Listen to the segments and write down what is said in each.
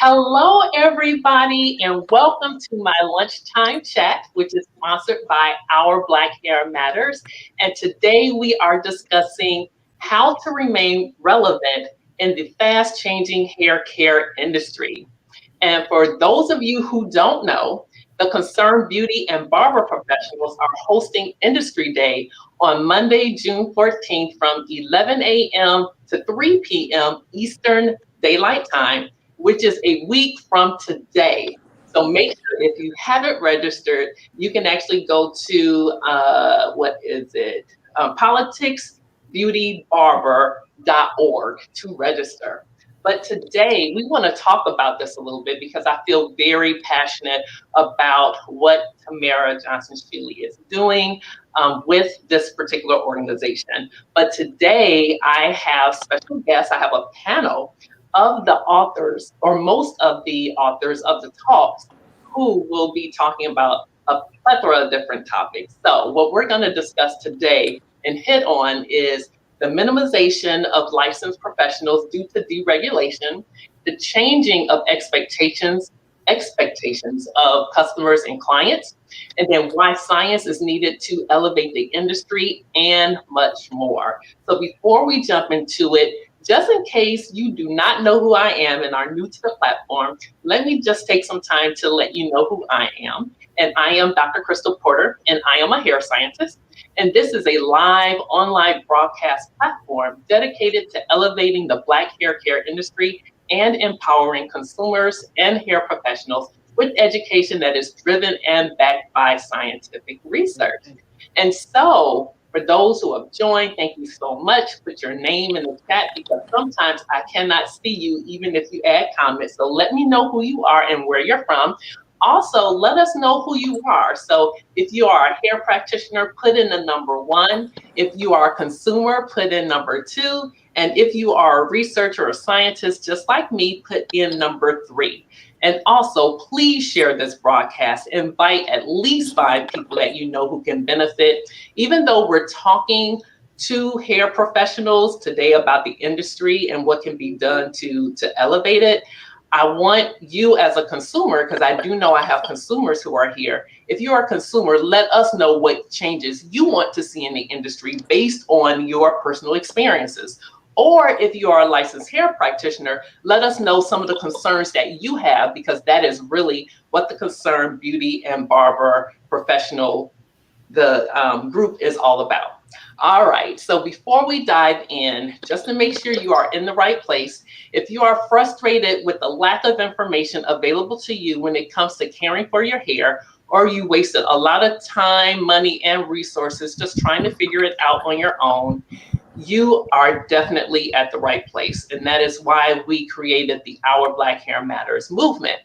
Hello, everybody, and welcome to my Lunchtime Chat, which is sponsored by Our Black Hair Matters. And today we are discussing how to remain relevant in the fast changing hair care industry. And for those of you who don't know, the Concerned Beauty and Barber Professionals are hosting Industry Day on Monday, June 14th from 11 a.m. to 3 p.m. Eastern Daylight Time, which is a week from today. So make sure if you haven't registered, you can actually go to, what is it? politicsbeautybarber.org to register. But today we want to talk about this a little bit because I feel very passionate about what Tamara Johnson Shealy is doing with this particular organization. But today I have special guests. I have a panel of the authors, or most of the authors of the talks, who will be talking about a plethora of different topics. So what we're going to discuss today and hit on is the minimization of licensed professionals due to deregulation, the changing of expectations of customers and clients, and then why science is needed to elevate the industry, and much more. So before we jump into it, just in case you do not know who I am and are new to the platform, let me just take some time to let you know who I am. And I am Dr. Crystal Porter, and I am a hair scientist. And this is a live online broadcast platform dedicated to elevating the Black hair care industry and empowering consumers and hair professionals with education that is driven and backed by scientific research. And so, for those who have joined, thank you so much. Put your name in the chat because sometimes I cannot see you even if you add comments. So let me know who you are and where you're from. Also, let us know who you are. So if you are a hair practitioner, put in the number 1. If you are a consumer, put in number 2. And if you are a researcher or scientist, just like me, put in number 3. And also, please share this broadcast. Invite at least 5 people that you know who can benefit. Even though we're talking to hair professionals today about the industry and what can be done to elevate it, I want you as a consumer, because I do know I have consumers who are here. If you're a consumer, let us know what changes you want to see in the industry based on your personal experiences. Or if you are a licensed hair practitioner, let us know some of the concerns that you have, because that is really what the Concerned Beauty and Barber Professional, the group, is all about. All right, so before we dive in, just to make sure you are in the right place, if you are frustrated with the lack of information available to you when it comes to caring for your hair, or you wasted a lot of time, money, and resources just trying to figure it out on your own, you are definitely at the right place. And that is why we created the Our Black Hair Matters movement.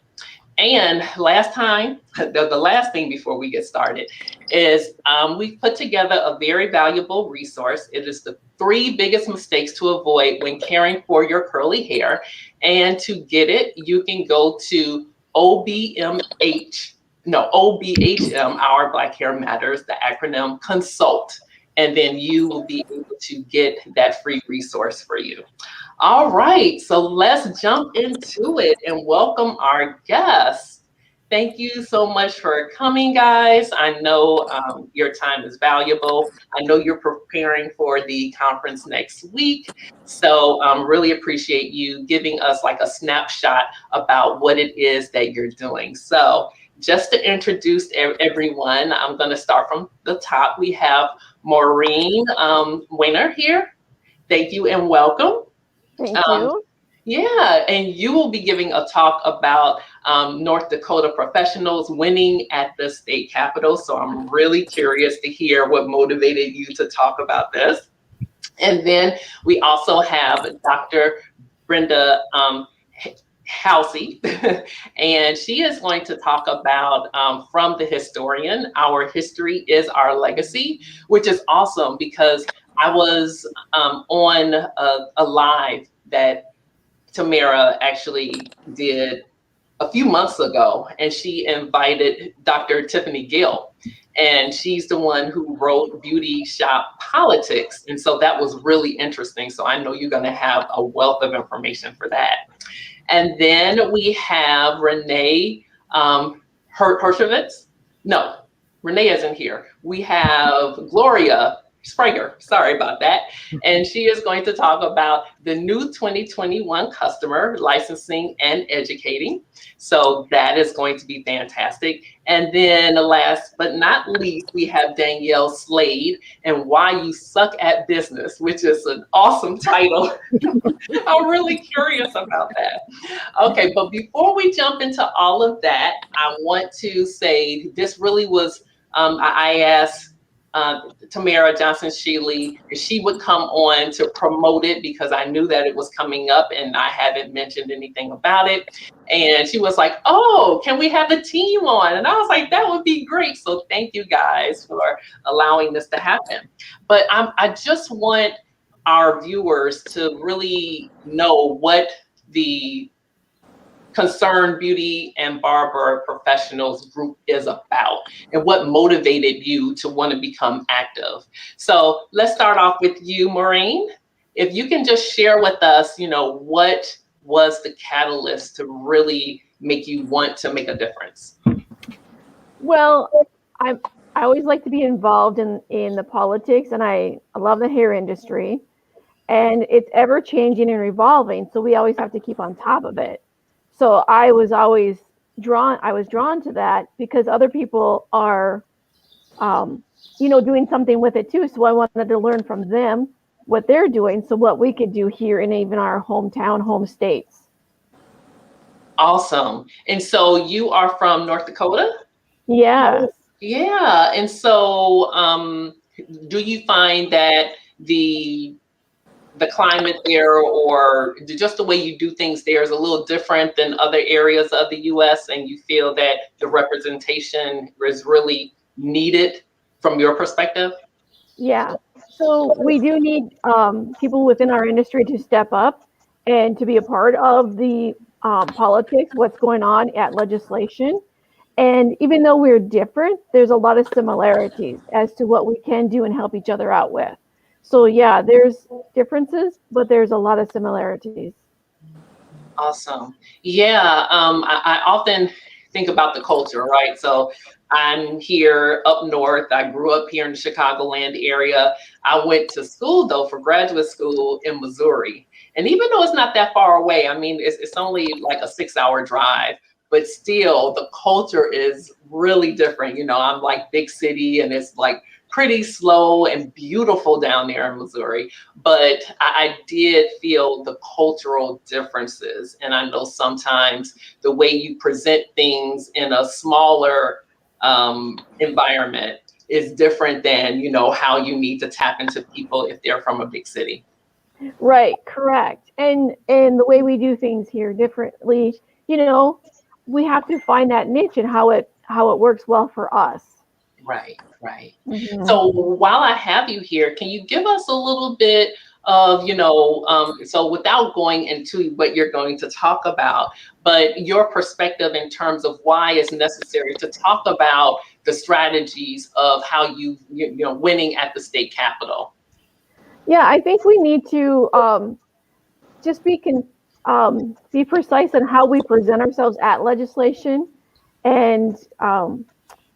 And the last thing before we get started is we've put together a very valuable resource. It is the 3 biggest mistakes to avoid when caring for your curly hair. And to get it, you can go to OBHM, Our Black Hair Matters, the acronym consult. And then you will be able to get that free resource for you. All right, so let's jump into it and welcome our guests. Thank you so much for coming, guys. I know your time is valuable. I know you're preparing for the conference next week. So really appreciate you giving us like a snapshot about what it is that you're doing. So just to introduce everyone, I'm going to start from the top. We have Maureen Weiner here. Thank you and welcome. Thank you. Yeah, and you will be giving a talk about North Dakota professionals winning at the state capitol. So I'm really curious to hear what motivated you to talk about this. And then we also have Dr. Brenda Halsey, and she is going to talk about from the historian, our history is our legacy, which is awesome because I was on a live that Tamara actually did a few months ago, and she invited Dr. Tiffany Gill, and she's the one who wrote Beauty Shop Politics. And so that was really interesting. So I know you're going to have a wealth of information for that. And then we have Renee Hershkovitz. No, Renee isn't here. We have Gloria Sprager, sorry about that. And she is going to talk about the new 2021 customer licensing and educating. So that is going to be fantastic. And then last but not least, we have Danielle Slade and Why You Suck at Business, which is an awesome title. I'm really curious about that. Okay, but before we jump into all of that, I want to say this really was, I asked Tamara Johnson-Shealy if she would come on to promote it because I knew that it was coming up and I haven't mentioned anything about it. And she was like, oh, can we have the team on? And I was like, that would be great. So thank you guys for allowing this to happen. But I just want our viewers to really know what the Concerned Beauty and Barber Professionals group is about and what motivated you to want to become active. So let's start off with you, Maureen. If you can just share with us, what was the catalyst to really make you want to make a difference? Well, I always like to be involved in the politics, and I love the hair industry, and it's ever changing and revolving. So we always have to keep on top of it. So I was drawn to that because other people are, doing something with it too. So I wanted to learn from them what they're doing, so what we could do here in even our home states. Awesome. And so you are from North Dakota? Yes. Yeah. And so do you find that the climate there or just the way you do things there is a little different than other areas of the US, and you feel that the representation is really needed from your perspective? Yeah. So we do need people within our industry to step up and to be a part of the politics, what's going on at legislation. And even though we're different, there's a lot of similarities as to what we can do and help each other out with. So yeah, there's differences, but there's a lot of similarities. Awesome. Yeah, I often think about the culture, right? So I'm here up north. I grew up here in the Chicagoland area. I went to school though for graduate school in Missouri. And even though it's not that far away, I mean, it's only like a 6-hour drive, but still the culture is really different. I'm like big city and it's like pretty slow and beautiful down there in Missouri, but I did feel the cultural differences. And I know sometimes the way you present things in a smaller environment is different than, how you need to tap into people if they're from a big city. Right, correct. And the way we do things here differently, we have to find that niche and how it works well for us. Right. Mm-hmm. So while I have you here, can you give us a little bit of, so without going into what you're going to talk about, but your perspective in terms of why it's necessary to talk about the strategies of how winning at the state capitol? Yeah, I think we need to just be precise in how we present ourselves at legislation, and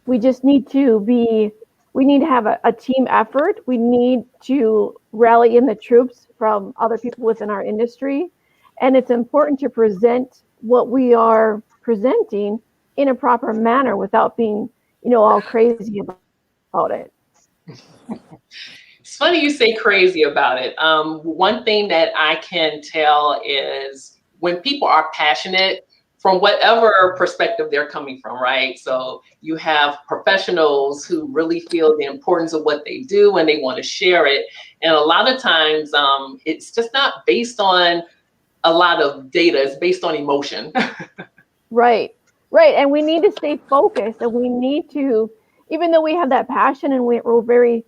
we just need to have a team effort. We need to rally in the troops from other people within our industry. And it's important to present what we are presenting in a proper manner without being, all crazy about it. It's funny you say crazy about it. One thing that I can tell is when people are passionate, from whatever perspective they're coming from, right? So you have professionals who really feel the importance of what they do and they want to share it. And a lot of times it's just not based on a lot of data, it's based on emotion. Right. And we need to stay focused, and we need to, even though we have that passion and we're very,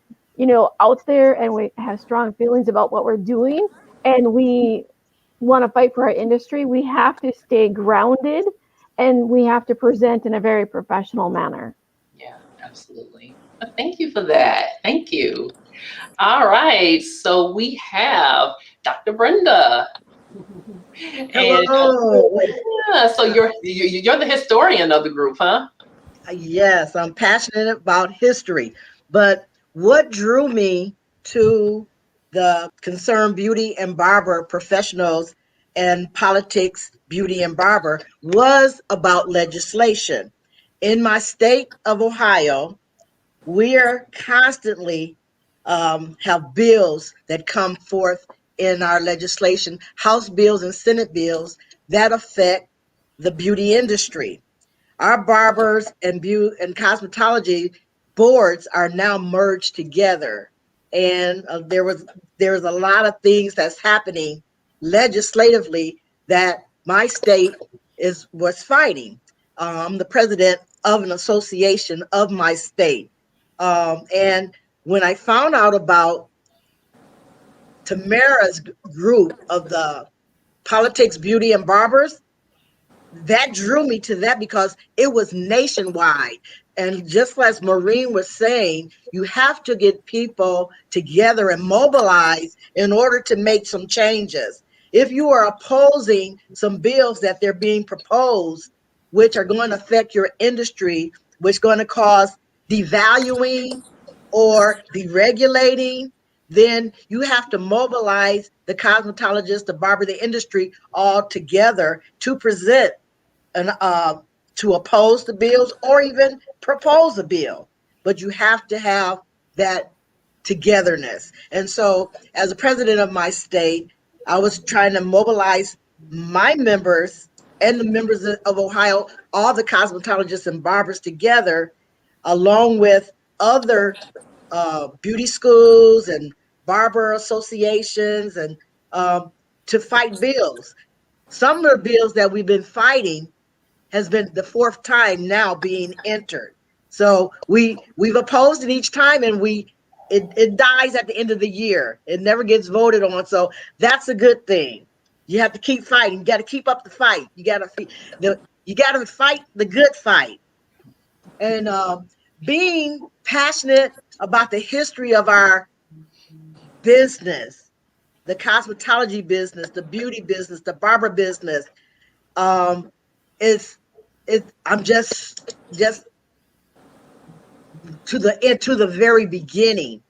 out there and we have strong feelings about what we're doing and we want to fight for our industry, we have to stay grounded and we have to present in a very professional manner. Yeah, absolutely. Thank you for that. Thank you. All right. So we have Dr. Brenda. And Hello. yeah, so you're the historian of the group, huh? Yes, I'm passionate about history, but what drew me to the Concerned Beauty and Barber professionals and politics, beauty and barber, was about legislation. In my state of Ohio, we're constantly have bills that come forth in our legislation, House bills and Senate bills that affect the beauty industry. Our barbers and cosmetology boards are now merged together, and there was a lot of things that's happening legislatively that my state is was fighting. I'm the president of an association of my state, and when I found out about Tamara's group of the politics, beauty, and barbers, that drew me to that because it was nationwide. And just as Maureen was saying, you have to get people together and mobilize in order to make some changes. If you are opposing some bills that they're being proposed, which are going to affect your industry, which is going to cause devaluing or deregulating, then you have to mobilize the cosmetologist, the barber, the industry all together to present an to oppose the bills or even propose a bill. But you have to have that togetherness. And so, as a president of my state, I was trying to mobilize my members and the members of Ohio, all the cosmetologists and barbers together, along with other beauty schools and barber associations, and to fight bills. Some of the bills that we've been fighting has been the fourth time now being entered. So we've opposed it each time, and it dies at the end of the year. It never gets voted on. So that's a good thing. You have to keep fighting. You got to keep up the fight. You got to fight the good fight. And being passionate about the history of our business, the cosmetology business, the beauty business, the barber business, um, is I'm just to the very beginning,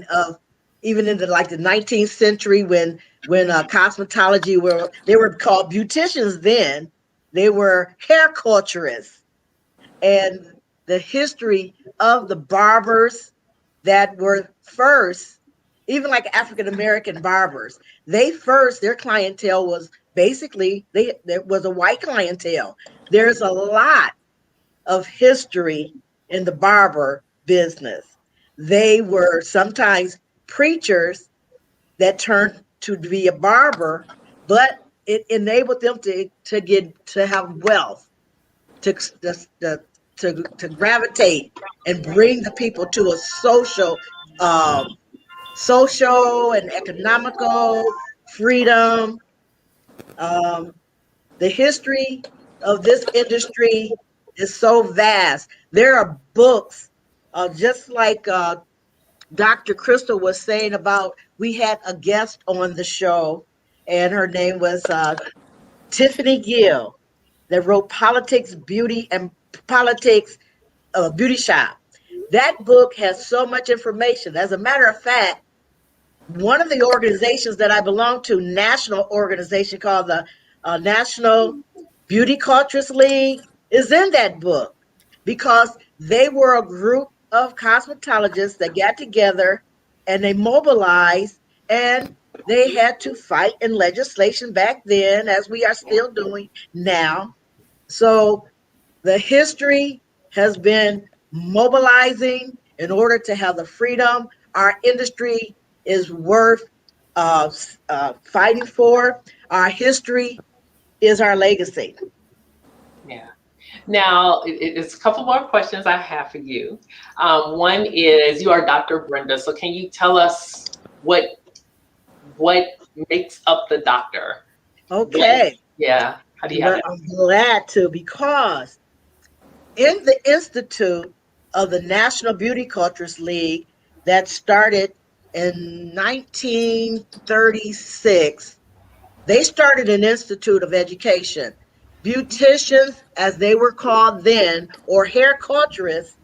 of even in the 19th century, when cosmetology they were called beauticians then. They were hair culturists, and the history of the barbers that were first, even like African American barbers, their clientele was basically there was a white clientele. There's a lot of history in the barber business. They were sometimes preachers that turned to be a barber, but it enabled them to have wealth, to to, to gravitate and bring the people to a um, social and economical freedom. Um, the history of this industry is so vast. There are books, just like Dr. Crystal was saying about, we had a guest on the show, and her name was Tiffany Gill, that wrote Politics, Beauty, and Politics Beauty Shop. That book has so much information. As a matter of fact, one of the organizations that I belong to, national organization called the National Beauty Cultures League, is in that book because they were a group of cosmetologists that got together and they mobilized, and they had to fight in legislation back then, as we are still doing now. So the history has been mobilizing in order to have the freedom our industry is worth fighting for. Our history is our legacy. Yeah. Now, it's a couple more questions I have for you. One is, you are Dr. Brenda, so can you tell us what makes up the doctor? Okay. Yeah. How do you have that? I'm glad to, because in the Institute of the National Beauty Cultures League that started in 1936, they started an institute of education. Beauticians, as they were called then, or hair culturists,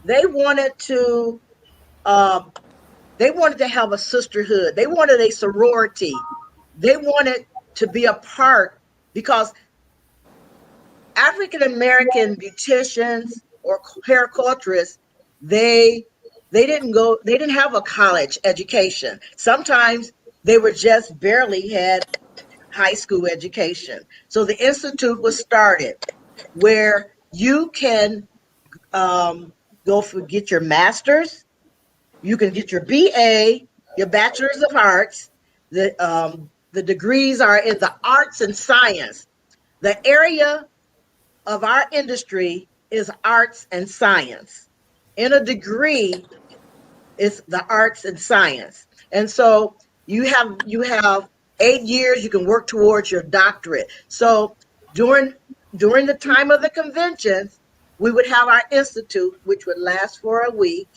they wanted to um, have a sisterhood. They wanted a sorority. They wanted to be a part, because African American beauticians or hair culturists, they they didn't have a college education. Sometimes they were just barely had high school education. So the institute was started where you can go for get your master's, you can get your BA, your bachelor's of arts. The degrees are in the arts and science. The area of our industry is arts and science. In a degree, it's the arts and science. And so you have 8 years, you can work towards your doctorate. So during during the time of the conventions, we would have our institute, which would last for a week,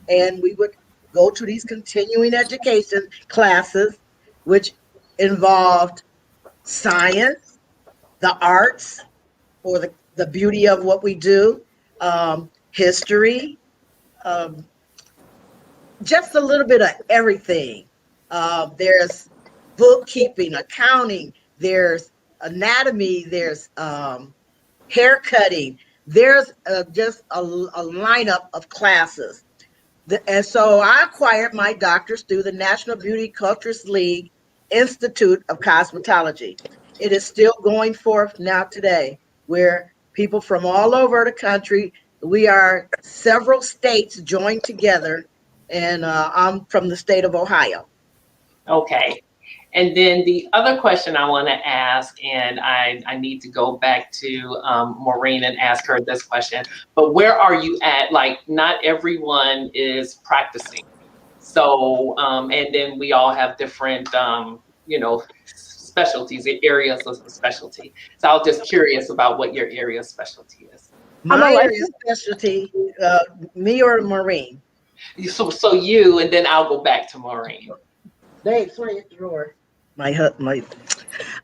and we would go to these continuing education classes, which involved science, the arts, or the beauty of what we do, history, um, just a little bit of everything. There's bookkeeping, accounting, there's anatomy, there's hair cutting, there's just a lineup of classes. And so I acquired my doctor's through the National Beauty Cultures League Institute of Cosmetology. It is still going forth now today, where people from all over the country, we are several states joined together, and I'm from the state of Ohio. Okay. And then the other question I want to ask, and I need to go back to Maureen and ask her this question, but where are you at? Like, not everyone is practicing. So, and then we all have different, specialties, areas of specialty. So I was just curious about what your area of specialty is. I'm a My area of licensed specialty, me or Maureen? So you, and then I'll go back to Maureen. Dave, sorry, at the drawer. My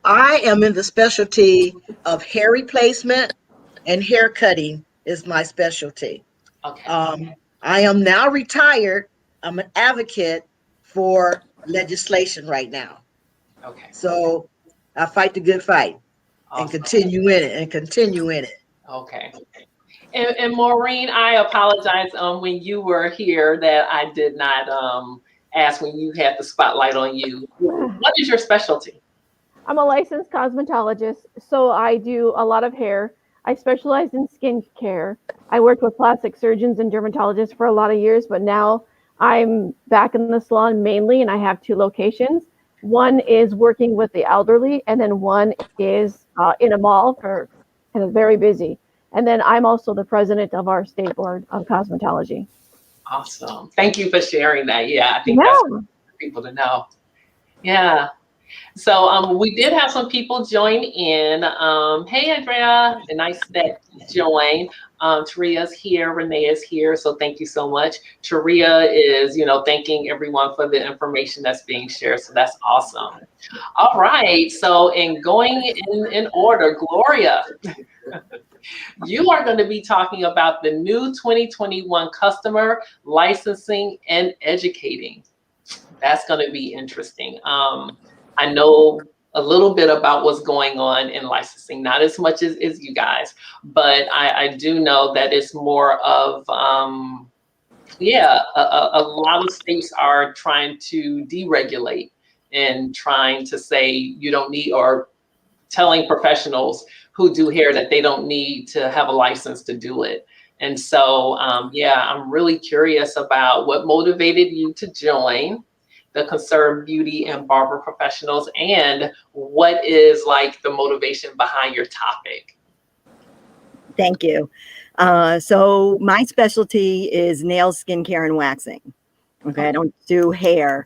I am in the specialty of hair replacement, and hair cutting is my specialty. Okay. I am now retired. I'm an advocate for legislation right now. Okay. So I fight the good fight and Awesome. continue in it and continue in it. Okay. And Maureen, I apologize when you were here that I did not ask when you had the spotlight on you. What is your specialty? I'm a licensed cosmetologist, so I do a lot of hair. I specialize in skincare. I worked with plastic surgeons and dermatologists for a lot of years, but now I'm back in the salon mainly, and I have two locations. One is working with the elderly, and then one is in a mall and it's very busy. And then I'm also the president of our state board of cosmetology. Awesome. Thank you for sharing that. Yeah, I think that's Yeah. for people to know. Yeah. So we did have some people join in. Hey, Andrea, nice that you joined. Taria's here, Renee is here, so thank you so much. Taria is, thanking everyone for the information that's being shared, so that's awesome. All right, so in going in order, Gloria, you are going to be talking about the new 2021 customer licensing and educating. That's going to be interesting. I know a little bit about what's going on in licensing, not as much as you guys, but I do know that it's more of, a lot of states are trying to deregulate and trying to say you don't need, or telling professionals who do hair that they don't need to have a license to do it. And so, I'm really curious about what motivated you to join the Concerned Beauty and Barber Professionals, and what is like the motivation behind your topic. Thank you. So my specialty is nails, skincare, and waxing. Okay, I don't do hair.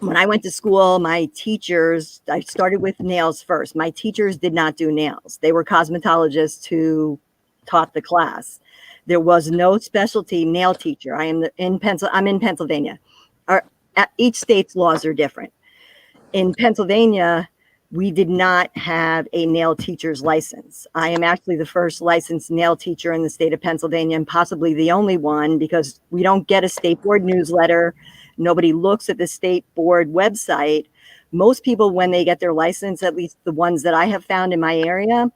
when I went to school, my teachers, I started with nails first. My teachers did not do nails. They were cosmetologists who taught the class. There was no specialty nail teacher. I'm in Pennsylvania. Each state's laws are different. In Pennsylvania, we did not have a nail teacher's license. I am actually the first licensed nail teacher in the state of Pennsylvania, and possibly the only one, because we don't get a state board newsletter. Nobody looks at the state board website. Most people, when they get their license, at least the ones that I have found in my area,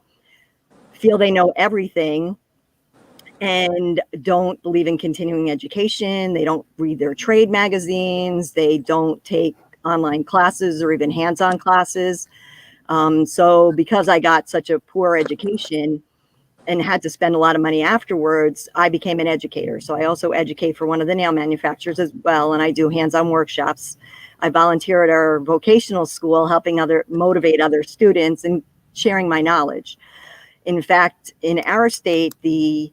feel they know everything and don't believe in continuing education. They don't read their trade magazines. They don't take online classes or even hands-on classes. So because I got such a poor education and had to spend a lot of money afterwards, I became an educator. So I also educate for one of the nail manufacturers as well, and I do hands-on workshops. I volunteer at our vocational school, helping motivate other students and sharing my knowledge. In fact, in our state, because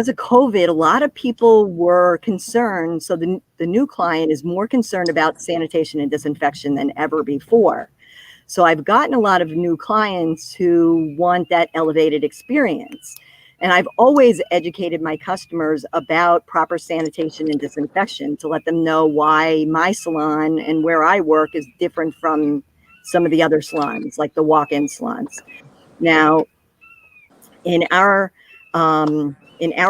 of COVID, a lot of people were concerned. So the new client is more concerned about sanitation and disinfection than ever before. So I've gotten a lot of new clients who want that elevated experience. And I've always educated my customers about proper sanitation and disinfection to let them know why my salon and where I work is different from some of the other salons, like the walk-in salons. Now, in our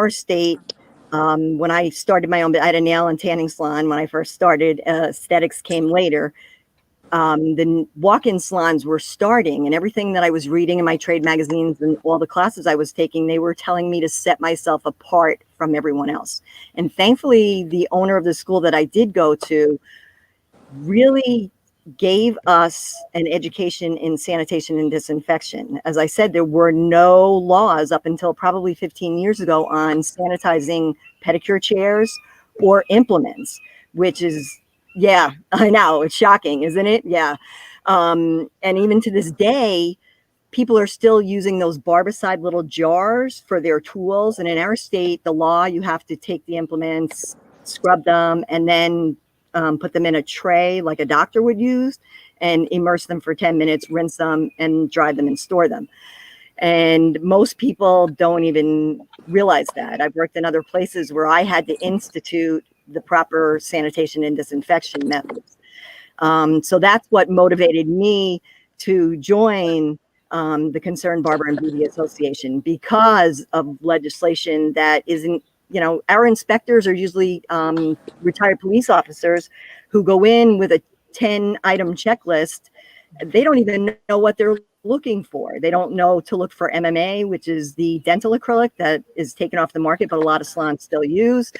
state, when I started my own, I had a nail and tanning salon when I first started. Aesthetics came later. The walk-in salons were starting, and everything that I was reading in my trade magazines and all the classes I was taking, they were telling me to set myself apart from everyone else. And thankfully, the owner of the school that I did go to really gave us an education in sanitation and disinfection. As I said, there were no laws up until probably 15 years ago on sanitizing pedicure chairs or implements, which is, yeah, I know, it's shocking, isn't it? Yeah. And even to this day, people are still using those barbicide little jars for their tools. And in our state, the law, you have to take the implements, scrub them, and then put them in a tray like a doctor would use and immerse them for 10 minutes, rinse them, and dry them and store them. And most people don't even realize that. I've worked in other places where I had to institute the proper sanitation and disinfection methods. So that's what motivated me to join the Concerned Barber and Beauty Association, because of legislation that isn't, our inspectors are usually retired police officers who go in with a 10-item checklist. They don't even know what they're looking for. They don't know to look for MMA, which is the dental acrylic that is taken off the market, but a lot of salons still use.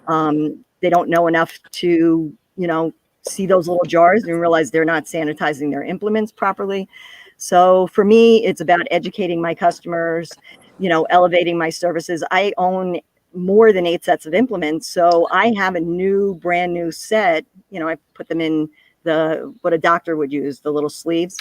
They don't know enough to, see those little jars and realize they're not sanitizing their implements properly. So for me, it's about educating my customers, elevating my services. I own more than 8 sets of implements. So I have a brand new set. I put them in what a doctor would use, the little sleeves.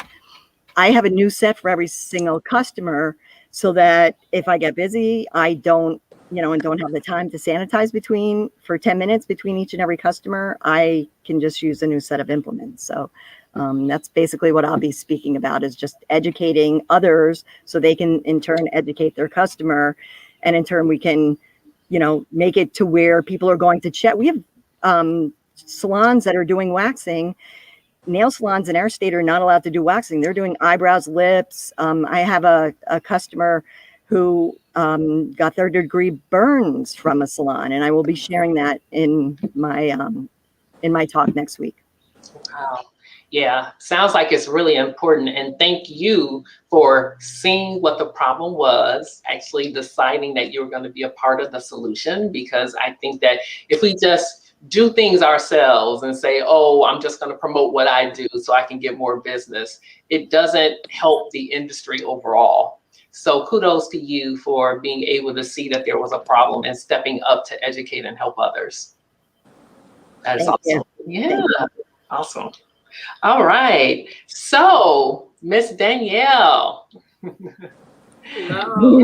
I have a new set for every single customer, so that if I get busy, I don't, and don't have the time to sanitize for 10 minutes between each and every customer, I can just use a new set of implements. So that's basically what I'll be speaking about, is just educating others so they can in turn educate their customer. And in turn, we can, make it to where people are going to check. We have salons that are doing waxing. Nail salons in our state are not allowed to do waxing. They're doing eyebrows, lips. I have a customer who got their degree burns from a salon, and I will be sharing that in my talk next week. Wow. Yeah, sounds like it's really important. And thank you for seeing what the problem was, actually deciding that you were going to be a part of the solution, because I think that if we just do things ourselves and say, oh, I'm just going to promote what I do so I can get more business, it doesn't help the industry overall. So kudos to you for being able to see that there was a problem and stepping up to educate and help others. That is awesome. Yeah, awesome. All right. So, Miss Danielle. Hello.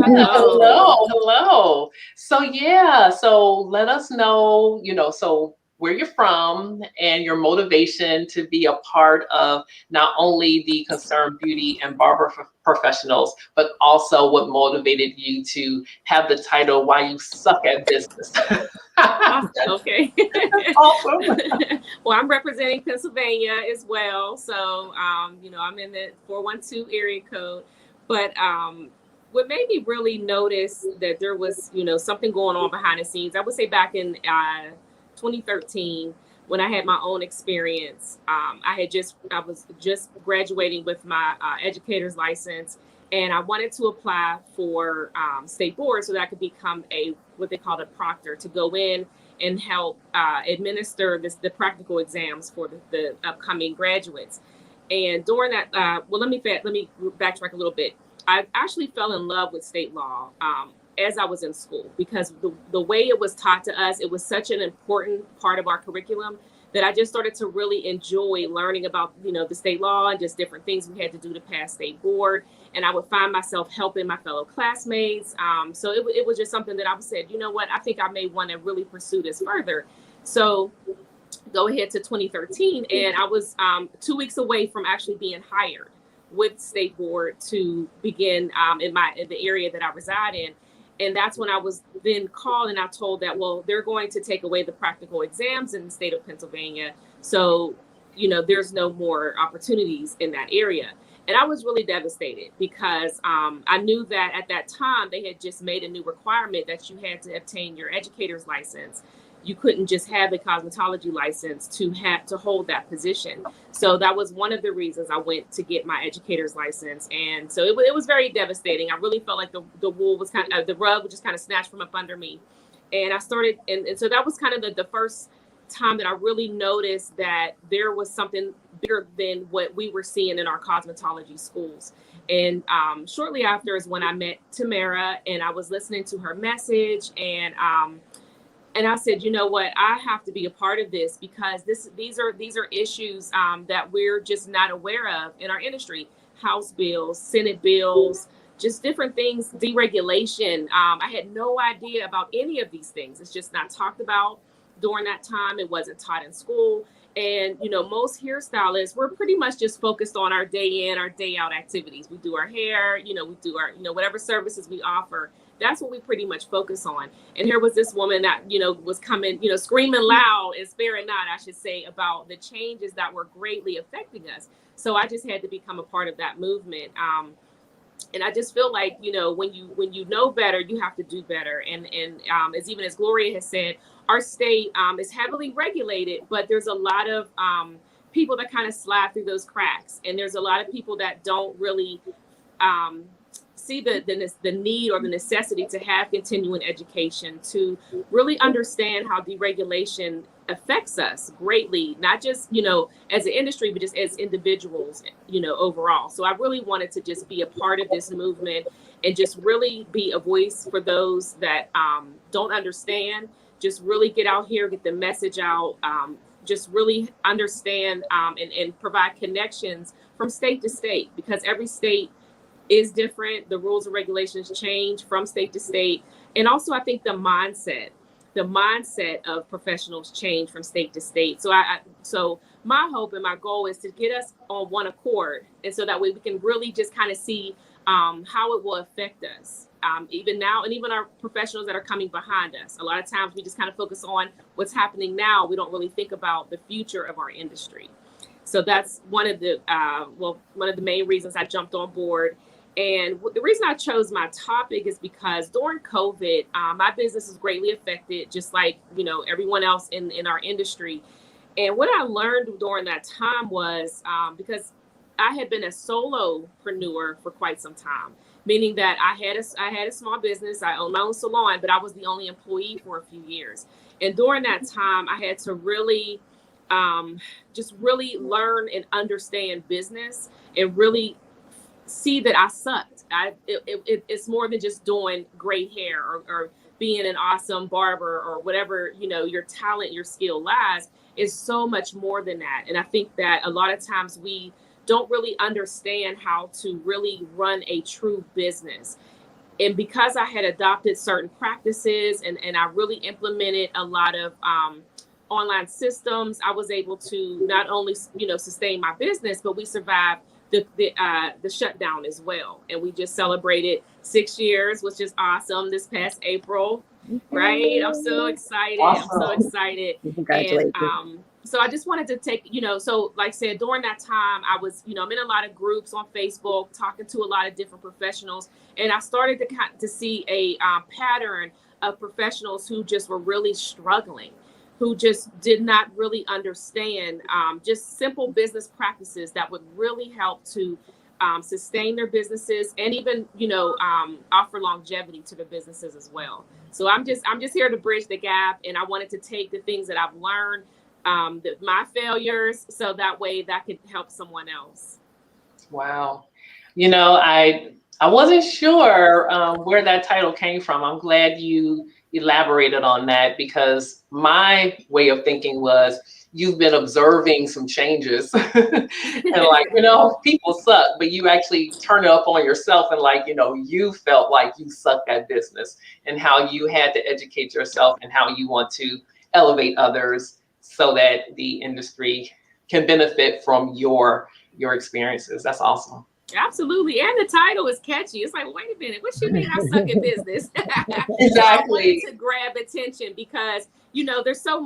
So let us know, so where you're from and your motivation to be a part of not only the Concerned Beauty and Barber Professionals, but also what motivated you to have the title Why You Suck at Business. Okay. Awesome. Well, I'm representing Pennsylvania as well. So, I'm in the 412 area code. But what made me really notice that there was, something going on behind the scenes, I would say back in 2013, when I had my own experience. I was just graduating with my educator's license, and I wanted to apply for state board so that I could become what they called a proctor, to go in and help administer the practical exams for the upcoming graduates. And during that, let me backtrack a little bit. I actually fell in love with state law as I was in school, because the way it was taught to us, it was such an important part of our curriculum that I just started to really enjoy learning about, the state law and just different things we had to do to pass state board. And I would find myself helping my fellow classmates. So it was just something that I said, you know what, I think I may want to really pursue this further. So go ahead to 2013, and I was 2 weeks away from actually being hired with state board to begin in the area that I reside in. And that's when I was then called and I told that, well, they're going to take away the practical exams in the state of Pennsylvania. So, there's no more opportunities in that area. And I was really devastated, because I knew that at that time they had just made a new requirement that you had to obtain your educator's license. You couldn't just have a cosmetology license to hold that position. So that was one of the reasons I went to get my educator's license. And so it was very devastating. I really felt like the wool was the rug was just kind of snatched from up under me. And I started, and so that was kind of the first time that I really noticed that there was something bigger than what we were seeing in our cosmetology schools. And shortly after is when I met Tamara, and I was listening to her message, and I said, you know what, I have to be a part of this, because these are issues that we're just not aware of in our industry. House bills, Senate bills, just different things, deregulation. I had no idea about any of these things. It's just not talked about during that time. It wasn't taught in school. And, most hairstylists, we're pretty much just focused on our day in, our day out activities. We do our hair, we do our, whatever services we offer. That's what we pretty much focus on. And here was this woman that, was coming, screaming loud and sparing not, I should say, about the changes that were greatly affecting us. So I just had to become a part of that movement. And I just feel like, when you know better, you have to do better. And as Gloria has said, our state is heavily regulated, but there's a lot of people that kind of slide through those cracks. And there's a lot of people that don't really see the need or the necessity to have continuing education, to really understand how deregulation affects us greatly, not just, as an industry, but just as individuals, overall. So I really wanted to just be a part of this movement and just really be a voice for those that don't understand, just really get out here, get the message out, just really understand and provide connections from state to state, because every state is different. The rules and regulations change from state to state. And also, I think the mindset of professionals change from state to state. So my hope and my goal is to get us on one accord. And so that way we can really just kind of see how it will affect us, even now, and even our professionals that are coming behind us. A lot of times we just kind of focus on what's happening now. We don't really think about the future of our industry. So that's one of the main reasons I jumped on board. And the reason I chose my topic is because during COVID, my business was greatly affected, just like, everyone else in our industry. And what I learned during that time was because I had been a solopreneur for quite some time, meaning that I had a small business. I owned my own salon, but I was the only employee for a few years. And during that time, I had to really just really learn and understand business and really see that I sucked. It's more than just doing great hair or being an awesome barber or whatever, your talent, your skill lies. Is so much more than that. And I think that a lot of times we don't really understand how to really run a true business. And because I had adopted certain practices and I really implemented a lot of online systems, I was able to not only, sustain my business, but we survived the shutdown as well. And we just celebrated 6 years, which is awesome, this past April. Right. I'm so excited. Awesome. I'm so excited. Congratulations. And so I just wanted to take, so like I said, during that time, I was, I'm in a lot of groups on Facebook, talking to a lot of different professionals. And I started to see a pattern of professionals who just were really struggling, who just did not really understand just simple business practices that would really help to sustain their businesses and even, offer longevity to their businesses as well. So I'm just here to bridge the gap. And I wanted to take the things that I've learned, my failures, so that way that could help someone else. Wow. I wasn't sure where that title came from. I'm glad you elaborated on that, because my way of thinking was, you've been observing some changes and people suck, but you actually turn it up on yourself and you felt like you sucked at business, and how you had to educate yourself and how you want to elevate others so that the industry can benefit from your experiences. That's awesome. Absolutely. And the title is catchy. It's like, wait a minute, what you mean I suck at business? Exactly. So I wanted to grab attention because, there's so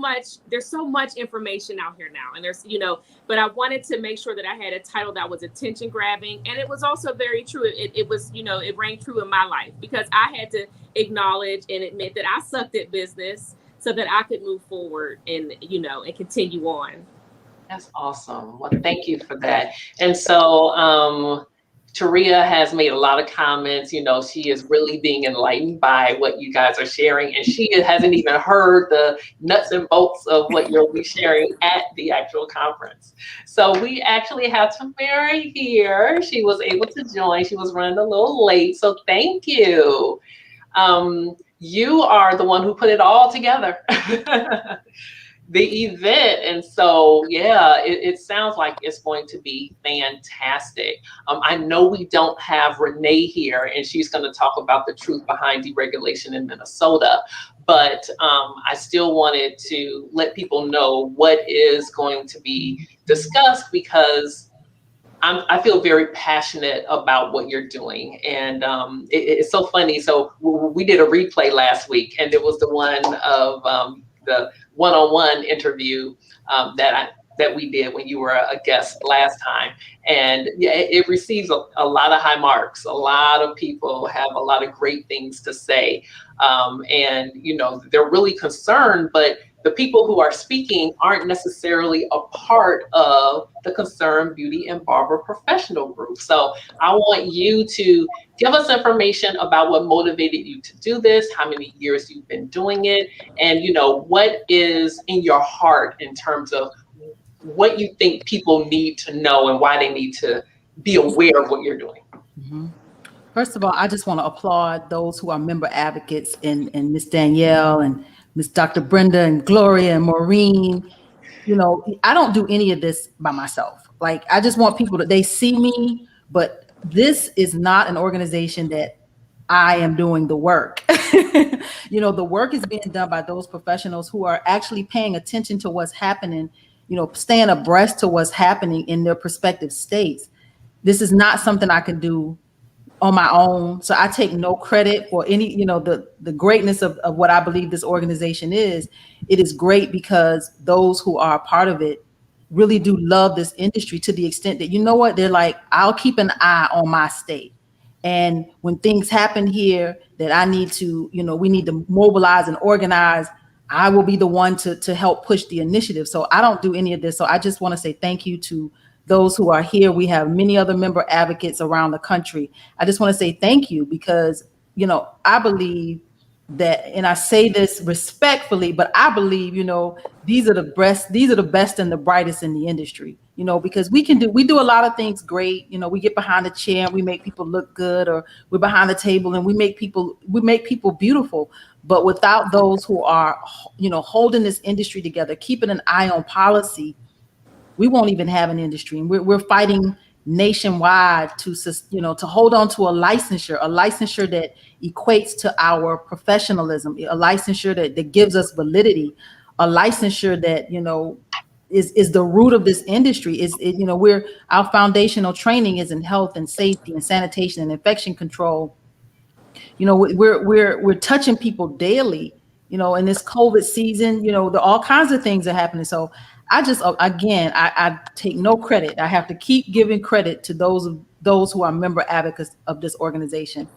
much information out here now. And there's, but I wanted to make sure that I had a title that was attention grabbing. And it was also very true. It was, it rang true in my life, because I had to acknowledge and admit that I sucked at business so that I could move forward and, and continue on. That's awesome. Well, thank you for that. And so Taria has made a lot of comments. She is really being enlightened by what you guys are sharing, and she hasn't even heard the nuts and bolts of what you'll be sharing at the actual conference. So we actually have Tamara here. She was able to join. She was running a little late, so thank you. You are the one who put it all together. The event. And so, it sounds like it's going to be fantastic. I know we don't have Renee here, and she's going to talk about the truth behind deregulation in Minnesota, but I still wanted to let people know what is going to be discussed, because I feel very passionate about what you're doing. And it's so funny. So we did a replay last week, and it was the one of the one-on-one interview that we did when you were a guest last time. And it receives a lot of high marks. A lot of people have a lot of great things to say. And, they're really concerned, but the people who are speaking aren't necessarily a part of the Concerned Beauty and Barber professional group. So I want you to give us information about what motivated you to do this, how many years you've been doing it, and what is in your heart in terms of what you think people need to know and why they need to be aware of what you're doing. Mm-hmm. First of all, I just want to applaud those who are member advocates, and Miss Danielle and Miss Dr. Brenda and Gloria and Maureen. I don't do any of this by myself. Like, I just want people they see me, but this is not an organization that I am doing the work. The work is being done by those professionals who are actually paying attention to what's happening, staying abreast to what's happening in their respective states. This is not something I can do on my own. So I take no credit for any, the greatness of what I believe this organization is. It is great because those who are a part of it really do love this industry to the extent that, they're like, I'll keep an eye on my state. And when things happen here that I need to, we need to mobilize and organize, I will be the one to help push the initiative. So I don't do any of this. So I just want to say thank you to those who are here. We have many other member advocates around the country. I just want to say thank you because, I believe that, and I say this respectfully, but I believe, these are the best and the brightest in the industry, because we do a lot of things great. We get behind the chair and we make people look good, or we're behind the table and we make people beautiful. But without those who are, holding this industry together, keeping an eye on policy, we won't even have an industry. And we're fighting nationwide to hold on to a licensure that equates to our professionalism, a licensure that gives us validity. a licensure that, is the root of this industry. Our foundational training is in health and safety and sanitation and infection control. We're touching people daily, in this COVID season, all kinds of things are happening. So I just, again, I take no credit. I have to keep giving credit to those who are member advocates of this organization.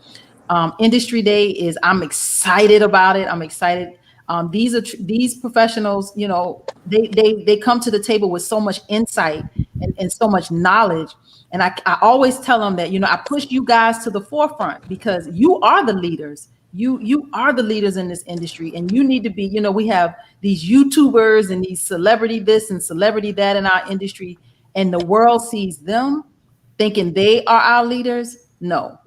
Industry Day I'm excited about it. I'm excited. These professionals, they come to the table with so much insight and so much knowledge. And I always tell them that, I push you guys to the forefront because you are the leaders. You are the leaders in this industry, and you need to be, we have these YouTubers and these celebrity this and celebrity that in our industry, and the world sees them thinking they are our leaders. No,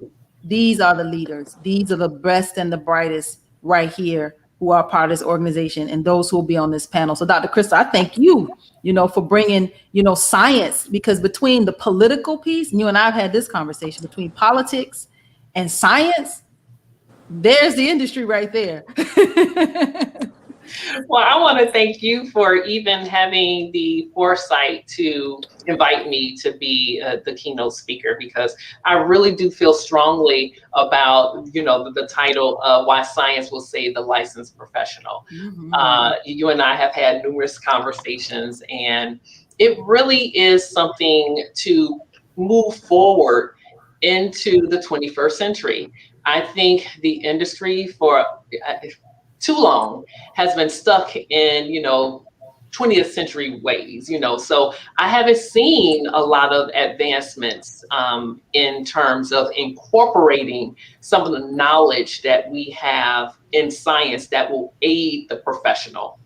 these are the leaders. These are the best and the brightest right here who are part of this organization and those who will be on this panel. So Dr. Krista, I thank you, for bringing, science, because between the political piece, and you and I have had this conversation, between politics and science, there's the industry right there. Well, I want to thank you for even having the foresight to invite me to be the keynote speaker, because I really do feel strongly about, the title of Why Science Will Save the Licensed Professional. Mm-hmm. You and I have had numerous conversations, and it really is something to move forward into the 21st century. I think the industry for too long has been stuck in, 20th century ways, so I haven't seen a lot of advancements in terms of incorporating some of the knowledge that we have in science that will aid the professional.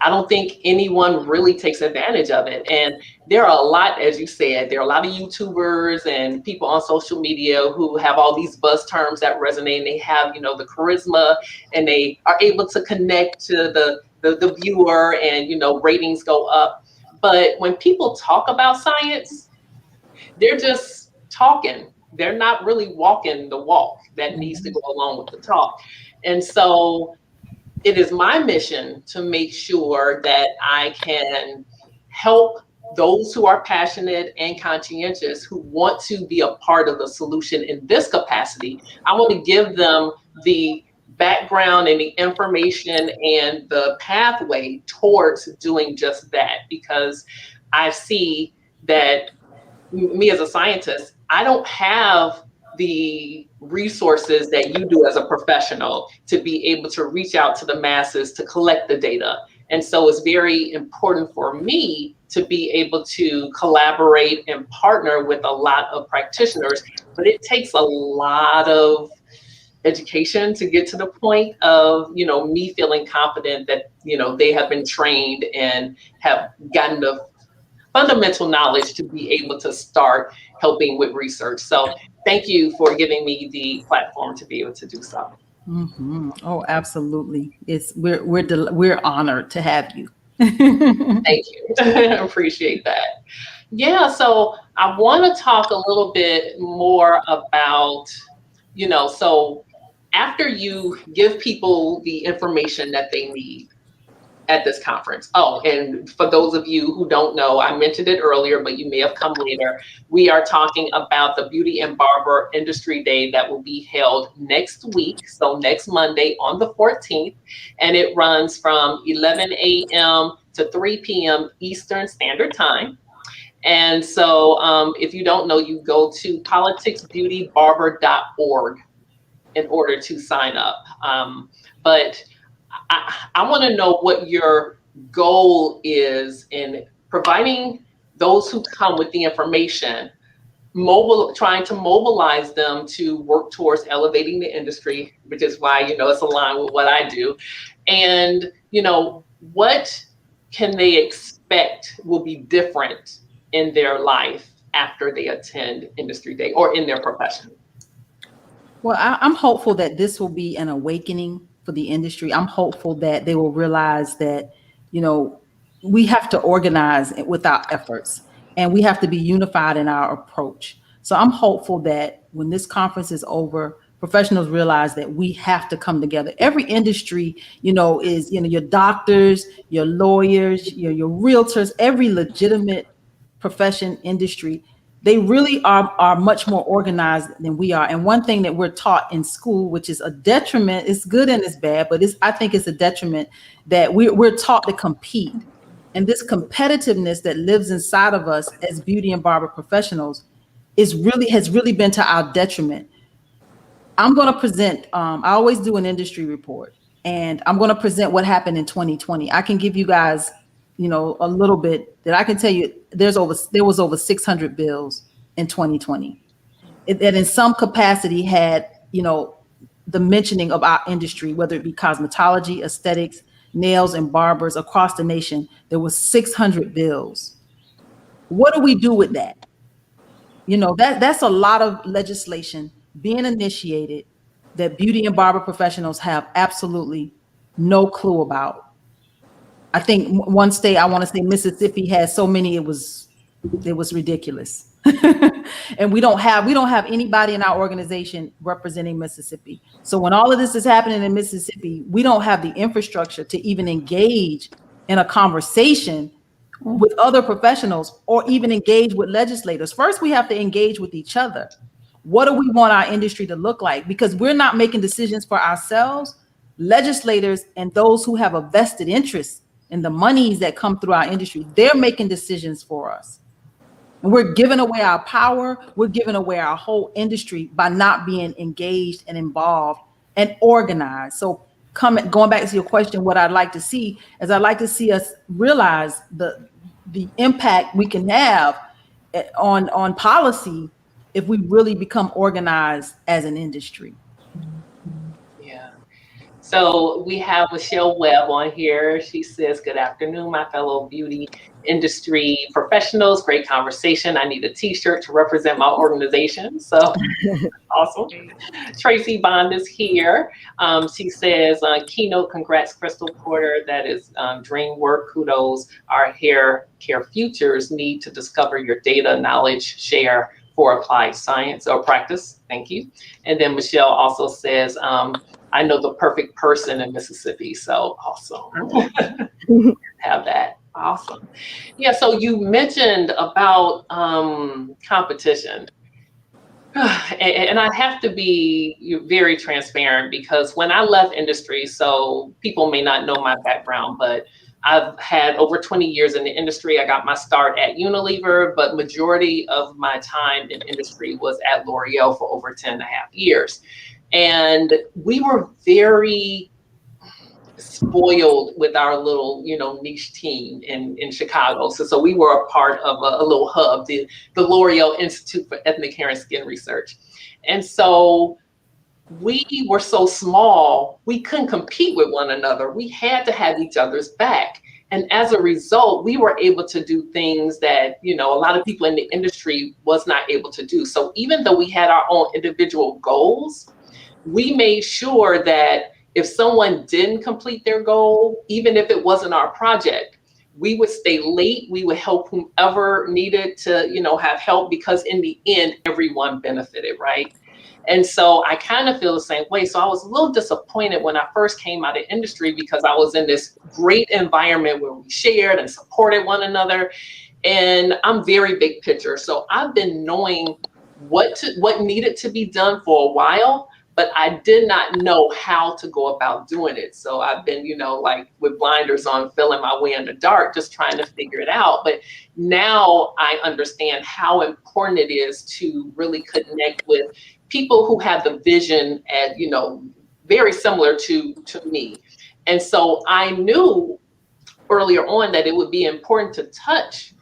I don't think anyone really takes advantage of it. And there are a lot, as you said, there are a lot of YouTubers and people on social media who have all these buzz terms that resonate. And they have, the charisma, and they are able to connect to the viewer, and, ratings go up. But when people talk about science, they're just talking. They're not really walking the walk that needs to go along with the talk. And so it is my mission to make sure that I can help those who are passionate and conscientious, who want to be a part of the solution in this capacity. I want to give them the background and the information and the pathway towards doing just that, because I see that me as a scientist, I don't have the resources that you do as a professional to be able to reach out to the masses to collect the data. And so it's very important for me to be able to collaborate and partner with a lot of practitioners, but it takes a lot of education to get to the point of, me feeling confident that, they have been trained and have gotten the fundamental knowledge to be able to start helping with research. So thank you for giving me the platform to be able to do so. Mm-hmm. Oh, absolutely. We're honored to have you. Thank you. I appreciate that. Yeah, so I want to talk a little bit more about, so after you give people the information that they need at this conference. Oh, and for those of you who don't know, I mentioned it earlier, but you may have come later. We are talking about the Beauty and Barber Industry Day that will be held next week. So next Monday on the 14th, and it runs from 11 a.m. to 3 p.m. Eastern Standard Time. And so if you don't know, you go to politicsbeautybarber.org in order to sign up. But I want to know what your goal is in providing those who come with the information, trying to mobilize them to work towards elevating the industry, which is why, it's aligned with what I do. And, what can they expect will be different in their life after they attend Industry Day or in their profession? Well, I'm hopeful that this will be an awakening for the industry. I'm hopeful that they will realize that, we have to organize with our efforts, and we have to be unified in our approach. So I'm hopeful that when this conference is over, professionals realize that we have to come together. Every industry, is, your doctors, your lawyers, your realtors, every legitimate profession, industry, they really are much more organized than we are. And one thing that we're taught in school, which is a detriment, it's good and it's bad, but I think it's a detriment that we're taught to compete. And this competitiveness that lives inside of us as beauty and barber professionals has really been to our detriment. I'm going to present, I always do an industry report, and I'm going to present what happened in 2020. I can give you guys, a little bit that I can tell you there was over 600 bills in 2020 that in some capacity had, the mentioning of our industry, whether it be cosmetology, aesthetics, nails, and barbers across the nation. There was 600 bills. What do we do with that? That's a lot of legislation being initiated that beauty and barber professionals have absolutely no clue about. I think one state, I want to say Mississippi, has so many, it was ridiculous. And we don't have anybody in our organization representing Mississippi. So when all of this is happening in Mississippi, we don't have the infrastructure to even engage in a conversation with other professionals or even engage with legislators. First, we have to engage with each other. What do we want our industry to look like? Because we're not making decisions for ourselves. Legislators and those who have a vested interest in the monies that come through our industry, they're making decisions for us. And we're giving away our power. We're giving away our whole industry by not being engaged and involved and organized. So going back to your question, what I'd like to see is I'd like to see us realize the impact we can have on policy if we really become organized as an industry. Yeah. So we have Michelle Webb on here. She says, "Good afternoon, my fellow beauty industry professionals. Great conversation. I need a t-shirt to represent my organization." So awesome. Tracy Bond is here. She says, "Keynote, congrats, Crystal Porter. That is dream work. Kudos. Our hair care futures need to discover your data, knowledge, share for applied science or practice. Thank you." And then Michelle also says, "I know the perfect person in Mississippi." So awesome. Have that. Awesome. Yeah, so you mentioned about competition. And I have to be very transparent because when I left industry, so people may not know my background, but I've had over 20 years in the industry. I got my start at Unilever, but majority of my time in industry was at L'Oreal for over 10 and a half years. And we were very spoiled with our little, niche team in Chicago. So we were a part of a little hub, the L'Oreal Institute for Ethnic Hair and Skin Research. And so we were so small, we couldn't compete with one another. We had to have each other's back. And as a result, we were able to do things that, a lot of people in the industry was not able to do. So even though we had our own individual goals, we made sure that if someone didn't complete their goal, even if it wasn't our project, we would stay late. We would help whomever needed to, have help, because in the end, everyone benefited, right? And so I kind of feel the same way. So I was a little disappointed when I first came out of industry because I was in this great environment where we shared and supported one another. And I'm very big picture. So I've been knowing what needed to be done for a while, but I did not know how to go about doing it. So I've been, like with blinders on, feeling my way in the dark, just trying to figure it out. But now I understand how important it is to really connect with people who have the vision and, very similar to me. And so I knew earlier on that it would be important to touch,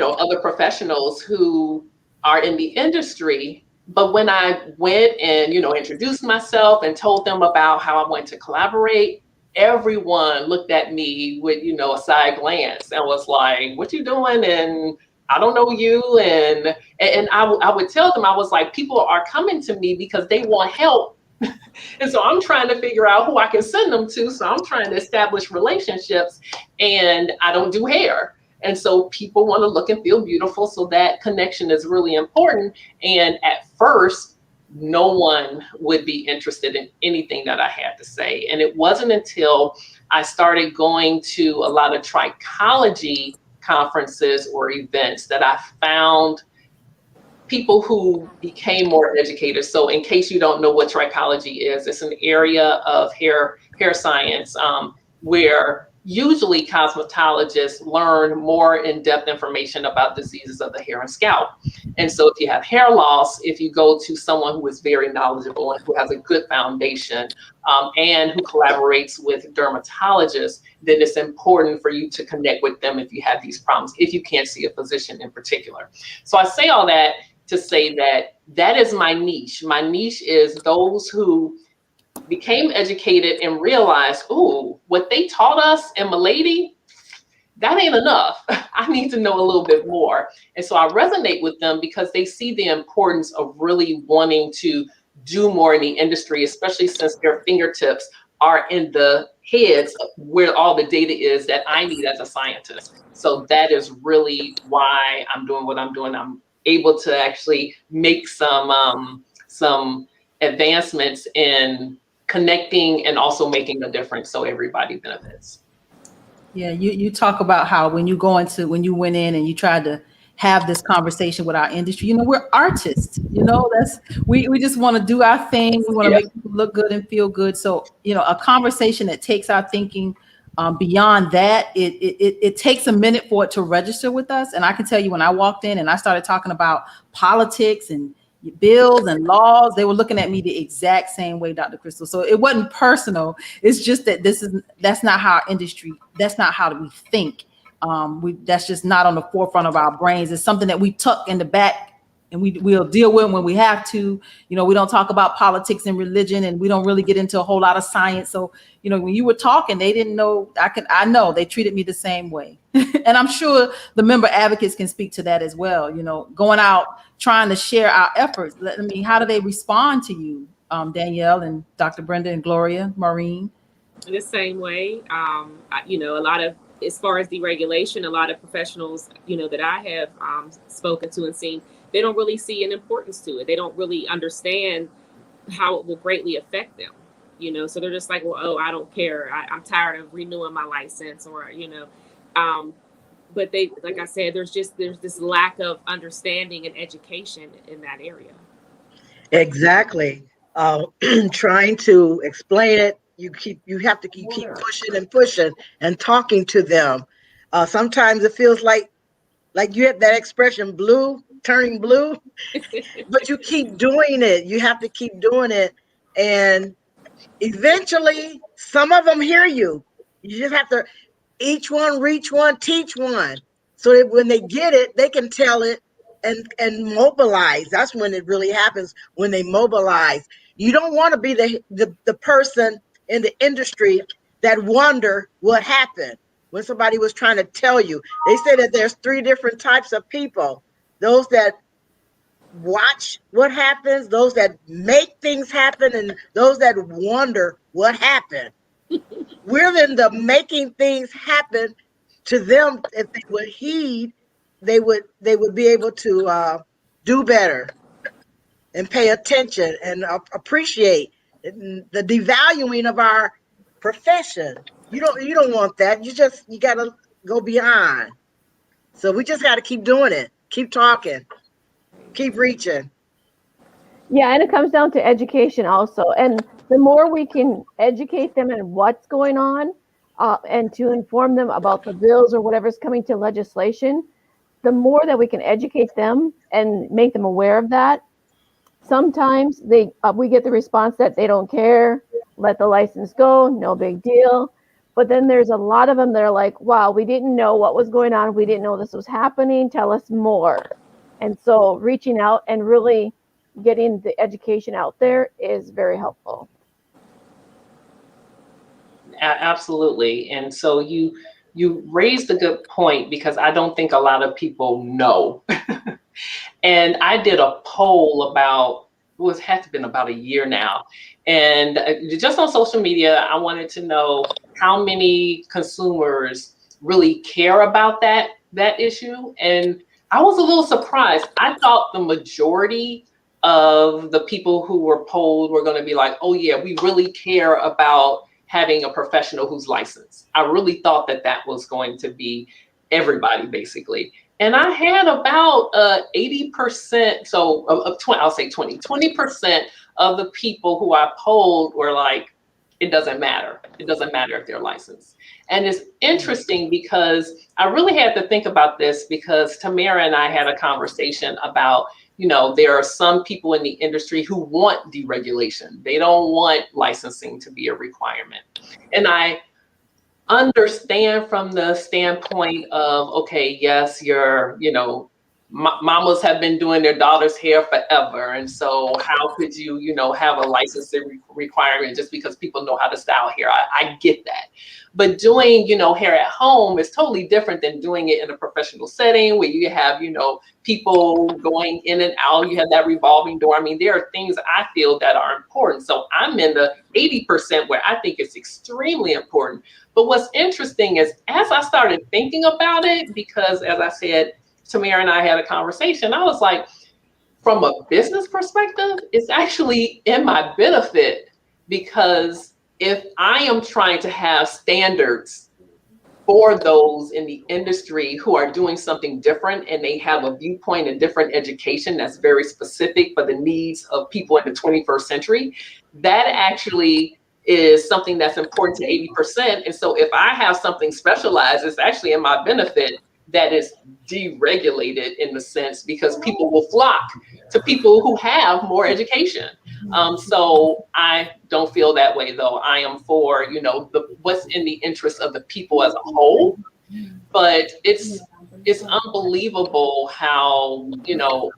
other professionals who are in the industry. But when I went and, introduced myself and told them about how I wanted to collaborate, everyone looked at me with, a side glance and was like, "What you doing?" And "I don't know you." And I would tell them, I was like, people are coming to me because they want help. And so I'm trying to figure out who I can send them to. So I'm trying to establish relationships, and I don't do hair. And so people want to look and feel beautiful. So that connection is really important. And at first, no one would be interested in anything that I had to say. And it wasn't until I started going to a lot of trichology conferences or events that I found people who became more educated. So in case you don't know what trichology is, it's an area of hair science where usually cosmetologists learn more in-depth information about diseases of the hair and scalp. And so if you have hair loss, if you go to someone who is very knowledgeable and who has a good foundation and who collaborates with dermatologists, then it's important for you to connect with them if you have these problems, if you can't see a physician in particular. So I say all that to say that that is my niche. My niche is those who became educated and realized, ooh, what they taught us in Milady, that ain't enough. I need to know a little bit more. And so I resonate with them because they see the importance of really wanting to do more in the industry, especially since their fingertips are in the heads where all the data is that I need as a scientist. So that is really why I'm doing what I'm doing. I'm able to actually make some advancements in connecting and also making a difference so everybody benefits. Yeah, you talk about how when you went in and you tried to have this conversation with our industry, we're artists, we just want to do our thing. We want to make people look good and feel good. So, a conversation that takes our thinking beyond that, it takes a minute for it to register with us. And I can tell you, when I walked in and I started talking about politics and bills and laws, they were looking at me the exact same way, Dr. Crystal. So it wasn't personal. It's just that that's not how our industry, that's not how we think. That's just not on the forefront of our brains. It's something that we tuck in the back and we'll deal with when we have to. We don't talk about politics and religion, and we don't really get into a whole lot of science. So, when you were talking, they didn't know. I know they treated me the same way. And I'm sure the member advocates can speak to that as well. Going out, trying to share our efforts. How do they respond to you, Danielle and Dr. Brenda and Gloria, Maureen? The same way. A lot of, as far as deregulation, a lot of professionals, that I have spoken to and seen, they don't really see an importance to it. They don't really understand how it will greatly affect them. So they're just like, well, oh, I don't care. I'm tired of renewing my license, or, but they, like I said, there's this lack of understanding and education in that area. Exactly. Trying to explain it, you have to keep pushing and pushing and talking to them. Sometimes it feels like you have that expression, blue turning blue, but you keep doing it. You have to keep doing it, and eventually, some of them hear you. You just have to each one, reach one, teach one, so that when they get it, they can tell it and mobilize. That's when it really happens, when they mobilize. You don't want to be the person in the industry that wonder what happened when somebody was trying to tell you. They say that there's 3 different types of people: those that watch what happens, those that make things happen, and those that wonder what happened. We're in the making things happen. To them, if they would heed, they would be able to do better and pay attention and appreciate the devaluing of our profession. You don't want that. You got to go beyond. So we just got to keep doing it, keep talking, keep reaching. Yeah, and it comes down to education also. And the more we can educate them in what's going on, and to inform them about the bills or whatever's coming to legislation, the more that we can educate them and make them aware of that. Sometimes we get the response that they don't care, let the license go, no big deal. But then there's a lot of them that are like, wow, we didn't know what was going on. We didn't know this was happening. Tell us more. And so reaching out and really getting the education out there is very helpful. Absolutely. And so you raised a good point, because I don't think a lot of people know. And I did a poll about, it has been about a year now. And just on social media, I wanted to know how many consumers really care about that issue. And I was a little surprised. I thought the majority of the people who were polled were going to be like, oh yeah, we really care about having a professional who's licensed. I really thought that that was going to be everybody basically. And I had about 80%, so of 20, I'll say 20% of the people who I polled were like, it doesn't matter. It doesn't matter if they're licensed. And it's interesting because I really had to think about this because Tamara and I had a conversation about, you know, there are some people in the industry who want deregulation. They don't want licensing to be a requirement. And I understand from the standpoint of, okay, yes, you're, you know, mamas have been doing their daughter's hair forever. And so how could you, you know, have a licensing requirement just because people know how to style hair? I get that. But doing, you know, hair at home is totally different than doing it in a professional setting where you have, you know, people going in and out, you have that revolving door. I mean, there are things I feel that are important. So I'm in the 80% where I think it's extremely important. But what's interesting is as I started thinking about it, because as I said, Tamara and I had a conversation, I was like, from a business perspective, it's actually in my benefit because if I am trying to have standards for those in the industry who are doing something different and they have a viewpoint and different education that's very specific for the needs of people in the 21st century, that actually is something that's important to 80%. And so if I have something specialized, it's actually in my benefit that is deregulated in the sense because people will flock to people who have more education. So I don't feel that way though. I am for, you know, what's in the interest of the people as a whole. But it's unbelievable how, you know,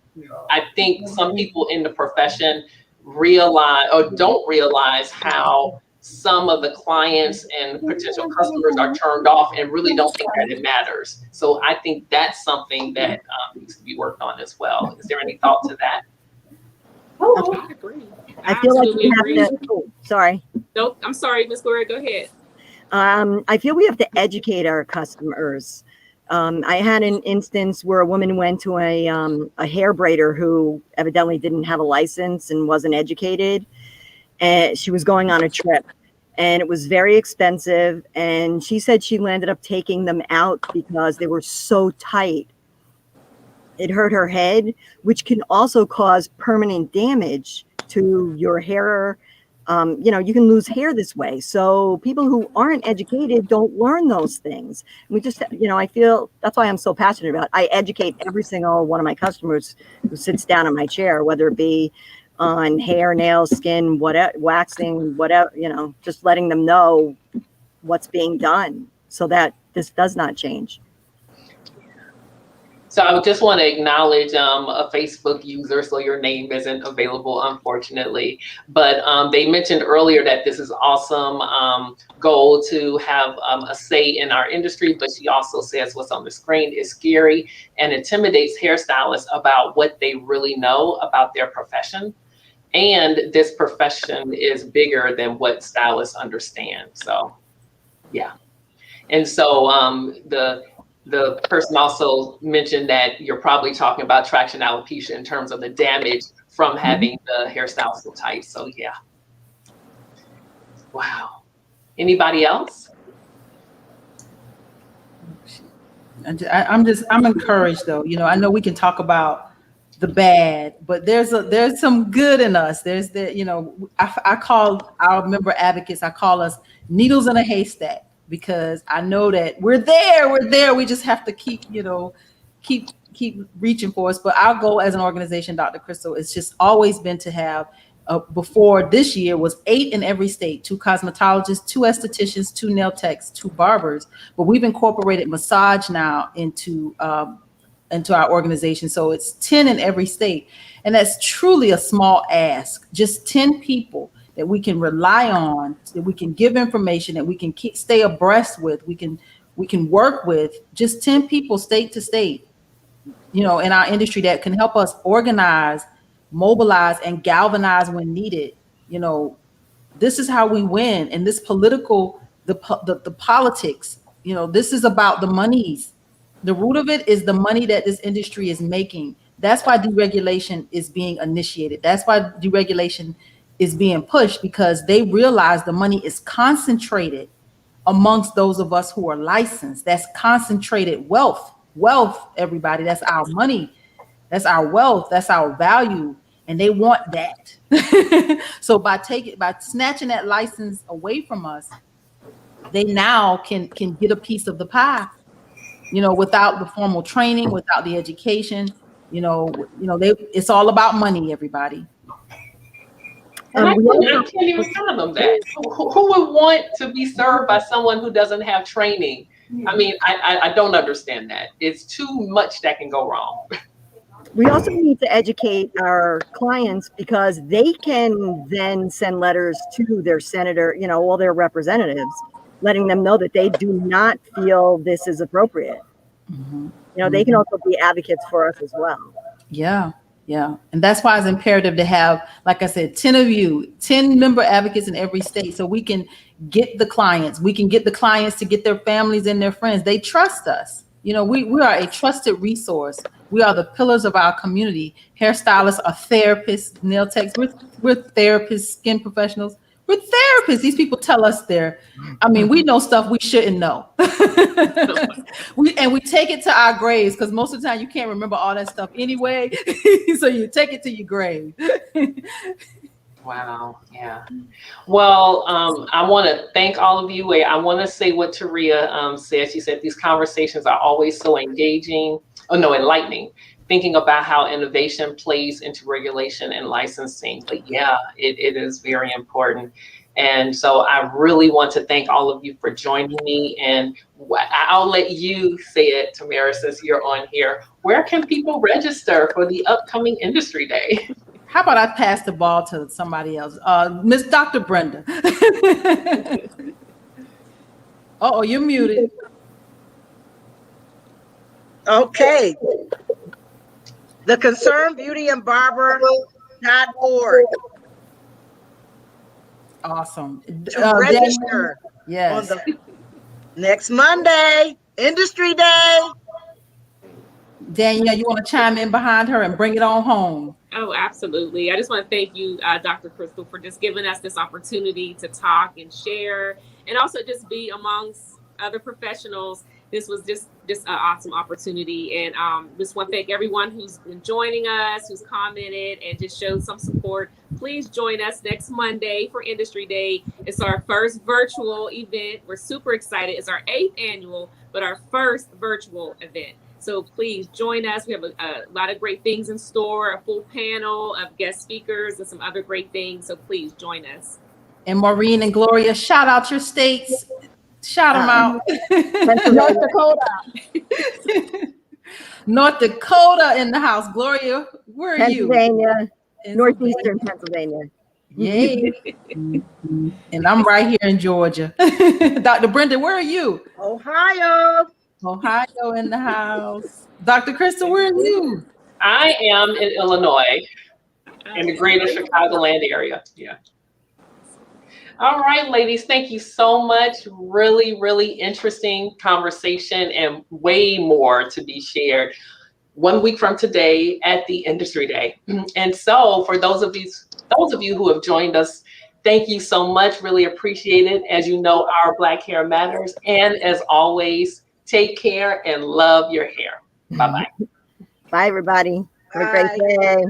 I think some people in the profession realize or don't realize how some of the clients and potential customers are turned off and really don't think that it matters. So I think that's something that needs to be worked on as well. Is there any thought to that? Oh, I agree. I feel like we absolutely have to. Oh, sorry. Nope, I'm sorry, Miss Gloria, go ahead. I feel we have to educate our customers. I had an instance where a woman went to a hair braider who evidently didn't have a license and wasn't educated. And she was going on a trip and it was very expensive. And she said she landed up taking them out because they were so tight. It hurt her head, which can also cause permanent damage to your hair. You know, you can lose hair this way. So people who aren't educated don't learn those things. We just, you know, I feel that's why I'm so passionate about it. I educate every single one of my customers who sits down in my chair, whether it be on hair, nails, skin, whatever, waxing, whatever, you know, just letting them know what's being done so that this does not change. So I just want to acknowledge a Facebook user, so your name isn't available, unfortunately. But they mentioned earlier that this is awesome goal to have a say in our industry, but she also says what's on the screen is scary and intimidates hairstylists about what they really know about their profession. And this profession is bigger than what stylists understand. So, yeah. And so the person also mentioned that you're probably talking about traction alopecia in terms of the damage from having the hairstyle so tight. So yeah. Wow. Anybody else? I'm encouraged though. You know, I know we can talk about the bad, but there's some good in us. There's the, you know, I call our member advocates, I call us needles in a haystack, because I know that we're there. We just have to keep, you know, keep reaching for us. But our goal as an organization, Dr. Crystal, it's just always been to have, before this year was 8 in every state, 2 cosmetologists, 2 estheticians, 2 nail techs, 2 barbers. But we've incorporated massage now into our organization. So it's 10 in every state. And that's truly a small ask, just 10 people that we can rely on, that we can give information, that we can stay abreast with, we can work with, just 10 people state to state, you know, in our industry that can help us organize, mobilize, and galvanize when needed. You know, this is how we win. And this political, the politics, you know, this is about the monies. The root of it is the money that this industry is making. That's why deregulation is being initiated. That's why deregulation is being pushed, because they realize the money is concentrated amongst those of us who are licensed. That's concentrated wealth. Wealth, everybody. That's our money. That's our wealth. That's our value. And they want that. So by snatching that license away from us, they now can get a piece of the pie, without the formal training, without the education, it's all about money, everybody. And I can't even fathom that. Who would want to be served by someone who doesn't have training? I mean, I don't understand that. It's too much that can go wrong. We also need to educate our clients, because they can then send letters to their senator, all their representatives, letting them know that they do not feel this is appropriate. Mm-hmm. They can also be advocates for us as well. Yeah. Yeah. And that's why it's imperative to have, like I said, 10 member advocates in every state, so we can get the clients. We can get the clients to get their families and their friends. They trust us. We are a trusted resource. We are the pillars of our community. Hairstylists are therapists, nail techs. We're therapists, skin professionals. We're therapists. These people tell us we know stuff we shouldn't know. we take it to our graves, because most of the time you can't remember all that stuff anyway. So you take it to your grave. Wow. Yeah. Well, I want to thank all of you. I want to say what Taria said. She said these conversations are always so enlightening. Thinking about how innovation plays into regulation and licensing. But yeah, it is very important. And so I really want to thank all of you for joining me. And I'll let you say it, Tamara, since you're on here. Where can people register for the upcoming Industry Day? How about I pass the ball to somebody else? Miss Dr. Brenda. Oh, you're muted. Okay. The concernbeautyandbarber.org. Awesome. To register yes. on the next Monday, Industry Day. Danielle, you want to chime in behind her and bring it on home? Oh, absolutely. I just want to thank you, Dr. Crystal, for just giving us this opportunity to talk and share, and also just be amongst other professionals. This was just an awesome opportunity. And just want to thank everyone who's been joining us, who's commented and just showed some support. Please join us next Monday for Industry Day. It's our first virtual event. We're super excited. It's our 8th annual, but our first virtual event. So please join us. We have a lot of great things in store, a full panel of guest speakers and some other great things. So please join us. And Maureen and Gloria, shout out your states. Shout them out. North Dakota. North Dakota in the house. Gloria, where are you? Pennsylvania, northeastern Pennsylvania. Yay. And I'm right here in Georgia. Dr. Brenda, where are you? Ohio. Ohio in the house. Dr. Crystal, where are you? I am in Illinois, in the greater Chicagoland area. Yeah. All right, ladies, thank you so much. Really, really interesting conversation and way more to be shared 1 week from today at the Industry Day. And so for those of you who have joined us, thank you so much. Really appreciate it. As you know, our Black hair matters. And as always, take care and love your hair. Bye-bye. Bye, everybody. Have a great day.